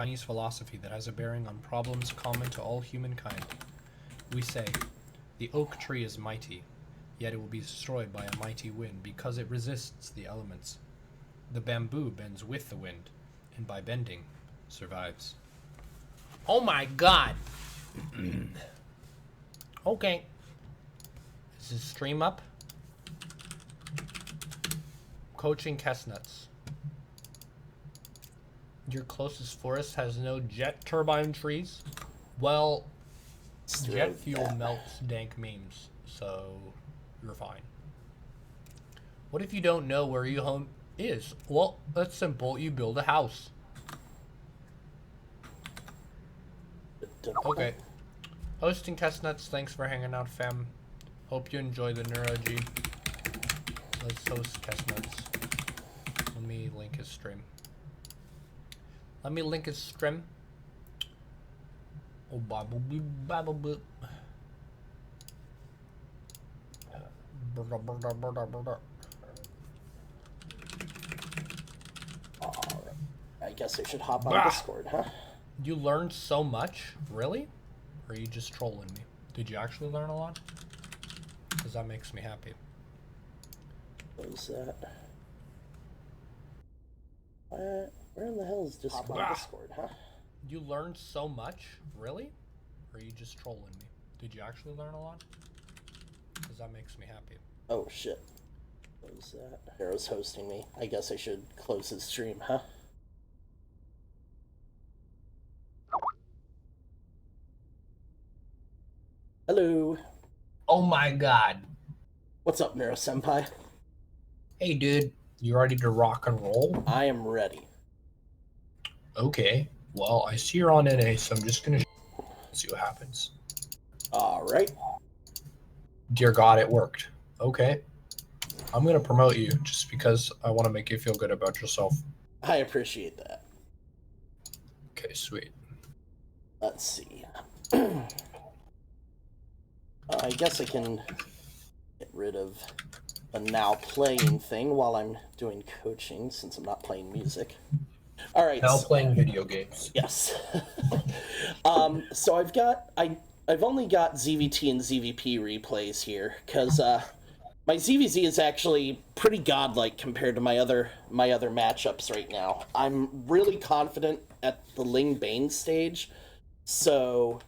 Chinese philosophy that has a bearing on problems common to all humankind. We say, the oak tree is mighty, yet it will be destroyed by a mighty wind because it resists the elements. The bamboo bends with the wind, and by bending, survives. Oh my god! Okay. Is this stream up? Coaching chestnuts. Your closest forest has no jet turbine trees? Well, jet fuel melts dank memes, so you're fine. What if you don't know where your home is? Well, that's simple. You build a house. Okay. Hosting chestnuts, thanks for hanging out, fam. Hope you enjoy the Neuro G. Let's host chestnuts. Let me link his stream. Oh, babble boop, babble boop. Alright. I guess I should hop on Discord, huh? You learned so much? Really? Or are you just trolling me? Did you actually learn a lot? Because that makes me happy. What is that? Where in the hell is Discord, huh? You learned so much? Really? Or are you just trolling me? Did you actually learn a lot? Because that makes me happy. Oh shit. What is that? Arrow's hosting me. I guess I should close his stream, huh? Hello. Oh my god. What's up, Neuro Senpai? Hey dude, you ready to rock and roll? I am ready. Okay. Well, I see you're on NA, so I'm just gonna see what happens. Alright. Dear God, it worked. Okay. I'm gonna promote you just because I want to make you feel good about yourself. I appreciate that. Okay, sweet. Let's see. I guess I can get rid of a now playing thing while I'm doing coaching since I'm not playing music. All right. Now playing video games. Yes. So I've only got ZVT and ZVP replays here because my ZVZ is actually pretty godlike compared to my other matchups right now. I'm really confident at the Ling Bane stage, so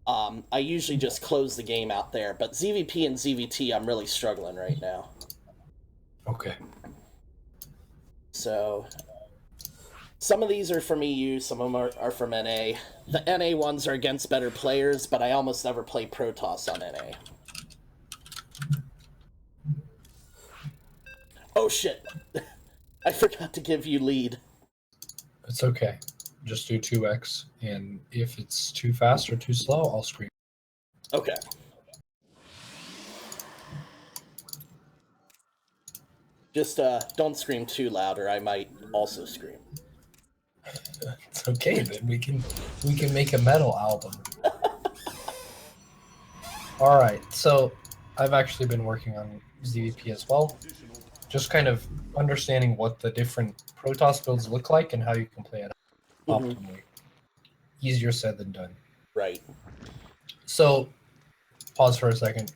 I usually just close the game out there. But ZVP and ZVT, I'm really struggling right now. Okay. So some of these are from EU, some of them are from NA. The NA ones are against better players, but I almost never play Protoss on NA. Oh shit! I forgot to give you lead. It's okay. Just do 2x, and if it's too fast or too slow, I'll scream. Okay. Just don't scream too loud, or I might also scream. It's okay, then we can make a metal album. All right, so I've actually been working on ZVP as well, just kind of understanding what the different Protoss builds look like and how you can play it optimally. Easier said than done. Right. So, pause for a second.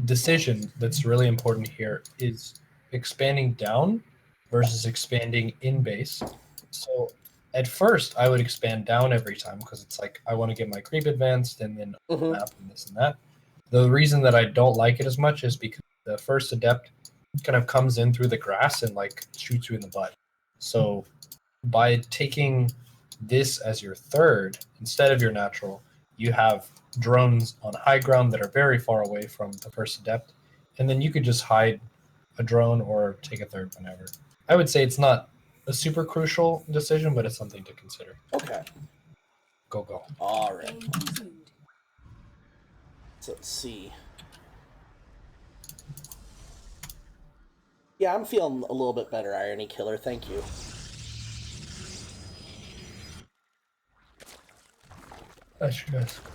Decision that's really important here is expanding down versus expanding in base. So at first I would expand down every time because it's like I want to get my creep advanced and then map and this and that. The reason that I don't like it as much is because the first adept kind of comes in through the grass and like shoots you in the butt. So by taking this as your third instead of your natural, you have drones on high ground that are very far away from the first adept, and then you could just hide a drone or take a third whenever. I would say it's not a super crucial decision, but it's something to consider. Okay. Go. All right. So let's see. Yeah, I'm feeling a little bit better, Irony Killer. Thank you. That's just cool.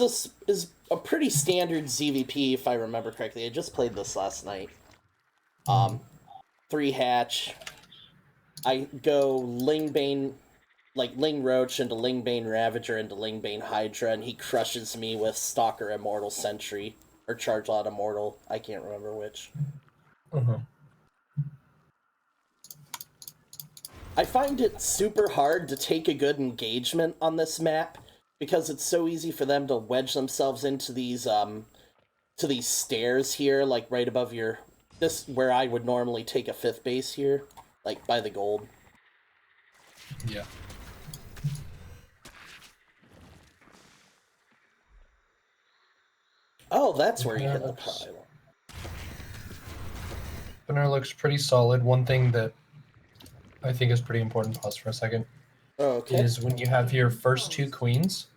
this is a pretty standard ZVP, if I remember correctly. I just played this last night. 3 hatch. I go Lingbane, like Ling Roach into Lingbane Ravager into Lingbane Hydra, and he crushes me with Stalker Immortal Sentry. Or Charge Lot Immortal. I can't remember which. I find it super hard to take a good engagement on this map because it's so easy for them to wedge themselves into these stairs here, like right above this where I would normally take a 5th base here, like by the gold. Yeah. Oh, that's where you hit the pile. Opener looks pretty solid. One thing that I think is pretty important, pause for a second, is when you have your first 2 queens,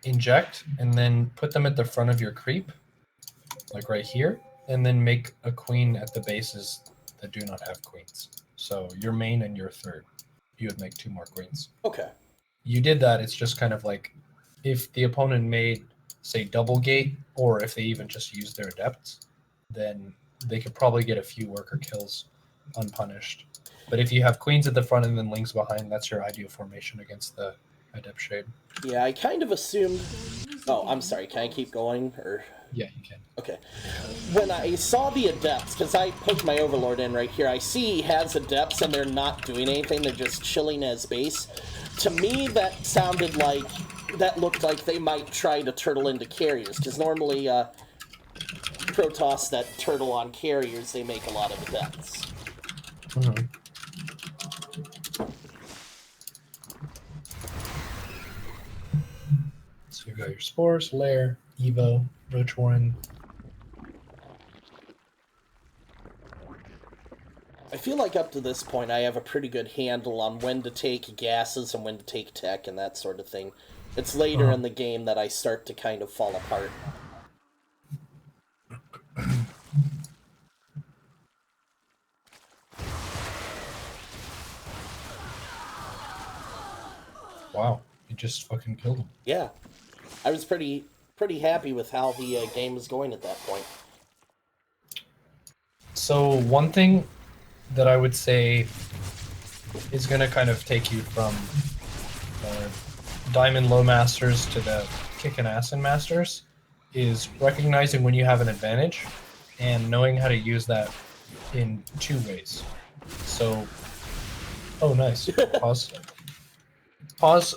inject, and then put them at the front of your creep, like right here, and then make a queen at the bases that do not have queens. So your main and your third, you would make 2 more queens. Okay. You did that, it's just kind of like, if the opponent made, say, double gate, or if they even just used their adepts, then they could probably get a few worker kills unpunished. But if you have queens at the front and then lings behind, that's your ideal formation against the adept shade. Yeah, I kind of assumed... Oh, I'm sorry, can I keep going? Or... Yeah, you can. Okay. When I saw the adepts, because I poked my overlord in right here, I see he has adepts and they're not doing anything, they're just chilling as base. To me, that sounded like... That looked like they might try to turtle into carriers, because normally Protoss that turtle on carriers, they make a lot of adepts. So you've got your Spores, Lair, Evo, Roach Warren. I feel like up to this point I have a pretty good handle on when to take gases and when to take tech and that sort of thing. It's later in the game that I start to kind of fall apart. Wow, you just fucking killed him. Yeah. I was pretty happy with how the game was going at that point. So one thing that I would say is going to kind of take you from Diamond Low Masters to the Kickin' Ass in Masters is recognizing when you have an advantage and knowing how to use that in 2 ways. So, oh, nice. Pause. Pause.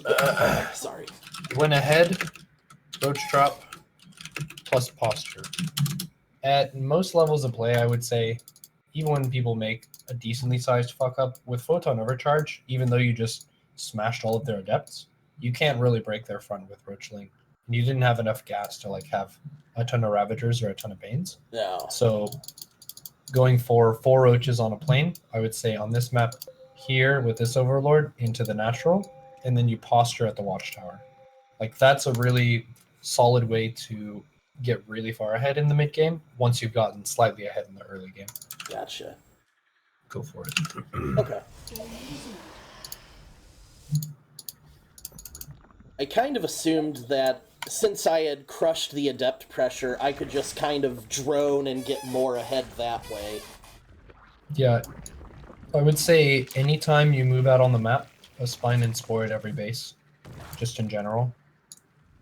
Sorry. Went ahead, Roach Drop, plus Posture. At most levels of play, I would say, even when people make a decently sized fuck up with Photon Overcharge, even though you just smashed all of their adepts, you can't really break their front with Roachling. And you didn't have enough gas to like have a ton of Ravagers or a ton of Banes. No. So going for 4 Roaches on a plane, I would say on this map here with this Overlord into the natural, and then you posture at the Watchtower. Like that's a really solid way to get really far ahead in the mid game once you've gotten slightly ahead in the early game. Gotcha. Go for it. Okay. I kind of assumed that since I had crushed the adept pressure, I could just kind of drone and get more ahead that way. Yeah, I would say anytime you move out on the map, a spine and spore at every base, just in general,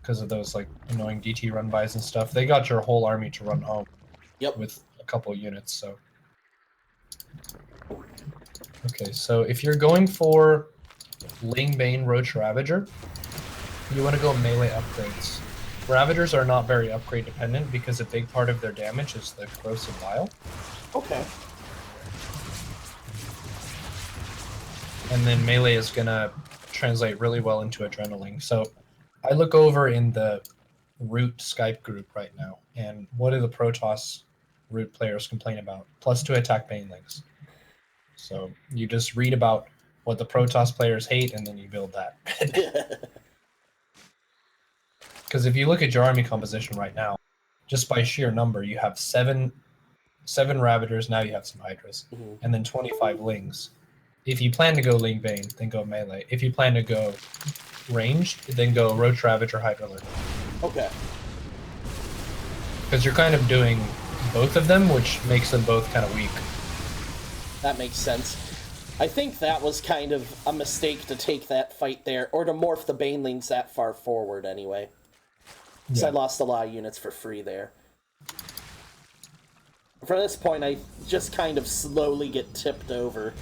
because of those like annoying DT run bys and stuff. They got your whole army to run home. Yep. With a couple of units. So okay, so if you're going for Lingbane Roach Ravager, you want to go melee upgrades. Ravagers are not very upgrade dependent because a big part of their damage is the corrosive bile. Okay. And then melee is gonna translate really well into adrenaline. So I look over in the Root Skype group right now, and what do the Protoss Root players complain about? +2 attack banelings. So you just read about what the Protoss players hate, and then you build that. Because if you look at your army composition right now, just by sheer number, you have seven Ravagers, now you have some Hydras, and then 25 Lings. If you plan to go Ling Bane, then go melee. If you plan to go ranged, then go Roach Ravage or Hydra Lurk. Okay. Because you're kind of doing both of them, which makes them both kind of weak. That makes sense. I think that was kind of a mistake to take that fight there, or to morph the Banelings that far forward anyway. Because I lost a lot of units for free there. From this point, I just kind of slowly get tipped over.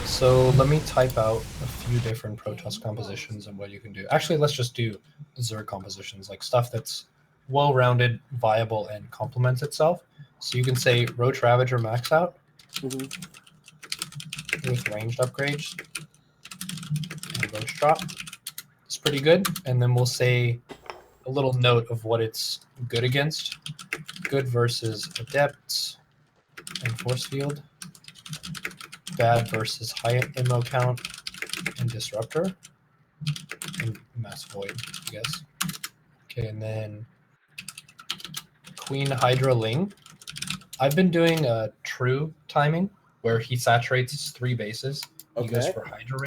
So let me type out a few different Protoss compositions and what you can do. Actually, let's just do Zerg compositions, like stuff that's well-rounded, viable, and complements itself. So you can say Roach Ravager max out with ranged upgrades and Roach drop. It's pretty good. And then we'll say a little note of what it's good against. Good versus Adepts and Force Field. Bad versus high ammo count and Disruptor. And Mass Void, I guess. Okay, and then Queen Hydra Ling. I've been doing a true timing where he saturates his 3 bases. He goes for Hydra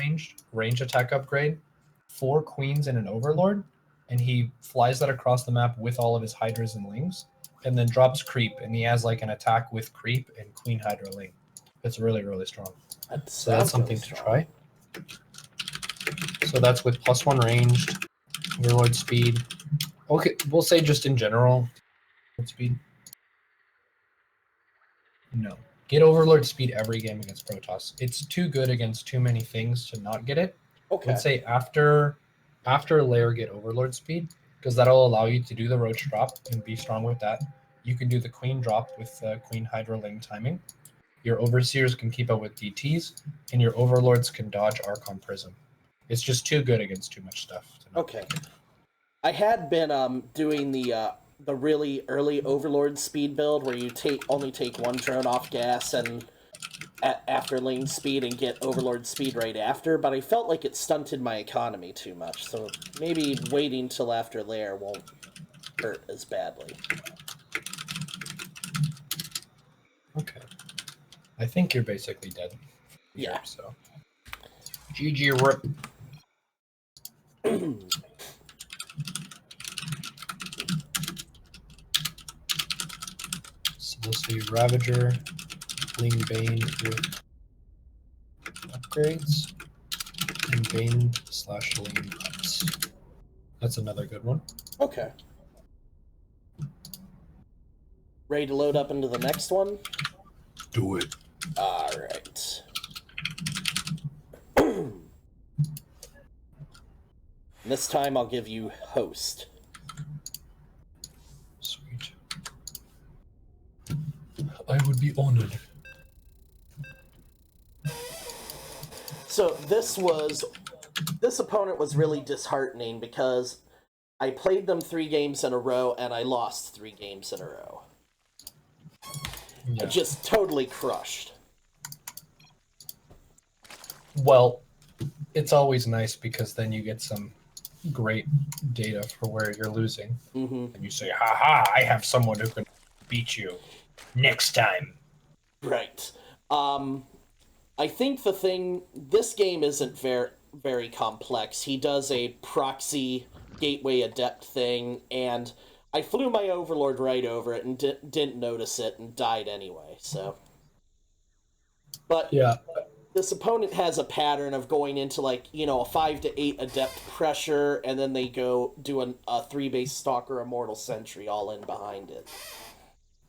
range attack upgrade, 4 queens and an overlord, and he flies that across the map with all of his Hydras and Lings, and then drops creep, and he has like an attack with creep and Queen Hydra Ling. It's really, really strong. So that's something to try. So that's with +1 ranged, overlord speed. Okay, we'll say just in general, speed. No. Get Overlord speed every game against Protoss. It's too good against too many things to not get it. Okay. Let's say after layer get Overlord speed, because that'll allow you to do the Roach drop and be strong with that. You can do the Queen drop with Queen Hydra Ling timing. Your Overseers can keep up with DTs, and your Overlords can dodge Archon Prism. It's just too good against too much stuff. Okay. I had been doing the really early Overlord speed build where you only take 1 drone off gas and after lane speed and get Overlord speed right after, but I felt like it stunted my economy too much, so maybe waiting till after layer won't hurt as badly. Okay. I think you're basically dead. Yeah. So GG rip. So we'll say Ravager, Ling Bane with upgrades, and Bane/Ling ups. That's another good one. Okay. Ready to load up into the next one? Do it. Alright. This time I'll give you host. Sweet. I would be honored. So this opponent was really disheartening because I played them 3 games in a row and I lost 3 games in a row. Yeah. Just totally crushed. Well, it's always nice because then you get some great data for where you're losing. And you say, haha, I have someone who can beat you next time. Right. I think this game isn't very complex. He does a proxy gateway adept thing, and I flew my Overlord right over it and didn't notice it and died anyway, so. But yeah, this opponent has a pattern of going into, like, a 5 to 8 adept pressure, and then they go do a 3-base Stalker Immortal Sentry all in behind it.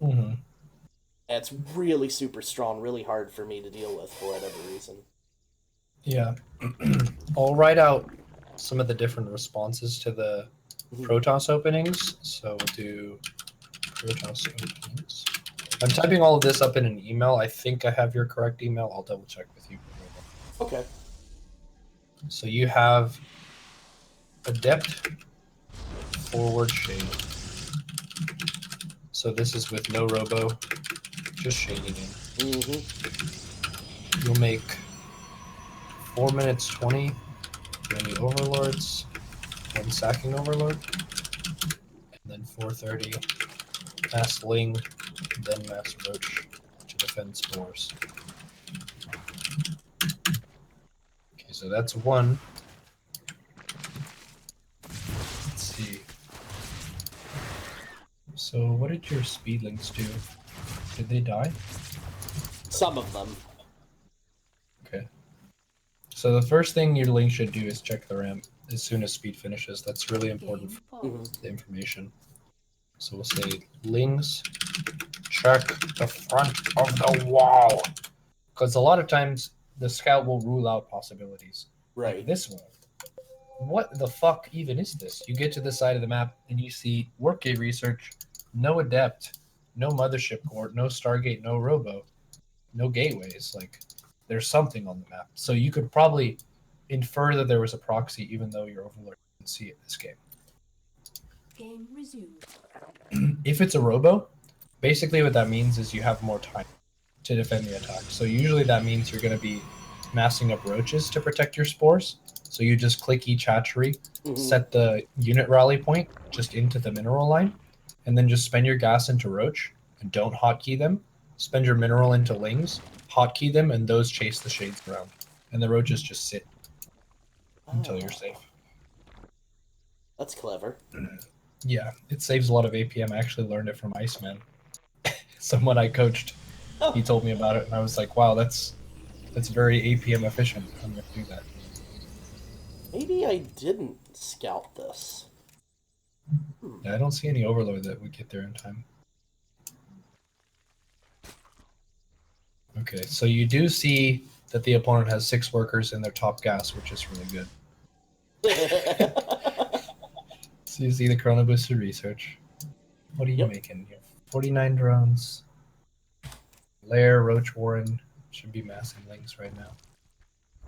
Mm-hmm. And it's really super strong, really hard for me to deal with for whatever reason. Yeah. I'll write out some of the different responses to the Protoss openings. So we'll do Protoss openings. I'm typing all of this up in an email. I think I have your correct email. I'll double check with you. Okay. So you have Adept Forward Shade. So this is with no robo, just shading in. You'll make 4 minutes 20 for any overlords, 1 sacking overlord, and then 4:30 Mass Ling then mass roach to defend spores. Okay, so that's one. Let's see. So what did your speedlings do? Did they die? Some of them. Okay. So the first thing your link should do is check the ramp as soon as speed finishes. That's really important for the information. So we'll say lings check the front of the wall. Because a lot of times the scout will rule out possibilities. Right. Like this one. What the fuck even is this? You get to the side of the map and you see workgate research, no adept, no mothership core, no Stargate, no robo, no gateways. Like there's something on the map. So you could probably infer that there was a proxy even though your overlord didn't see it this game. Game resumed. If it's a robo, basically what that means is you have more time to defend the attack. So usually that means you're going to be massing up roaches to protect your spores. So you just click each hatchery, set the unit rally point just into the mineral line, and then just spend your gas into roach and don't hotkey them. Spend your mineral into lings, hotkey them, and those chase the shades around. And the roaches just sit until you're safe. That's clever. Yeah, it saves a lot of APM. I actually learned it from Iceman. Someone I coached, he told me about it, and I was like, wow, that's very APM efficient. I'm going to do that. Maybe I didn't scout this. Yeah, I don't see any overload that would get there in time. Okay, so you do see that the opponent has 6 workers in their top gas, which is really good. So you see the Chrono Booster research. What are you making here? 49 drones. Lair, Roach Warren should be massing links right now.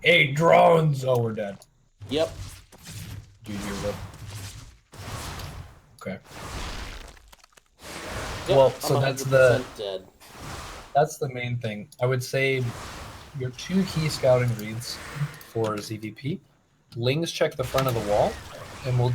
8 drones! Oh, we're dead. Yep. GG, bro. Okay. Yep, Well, so I'm that's 100% dead. That's the main thing. I would say your 2 key scouting reads for ZVP. Lings check the front of the wall, and we'll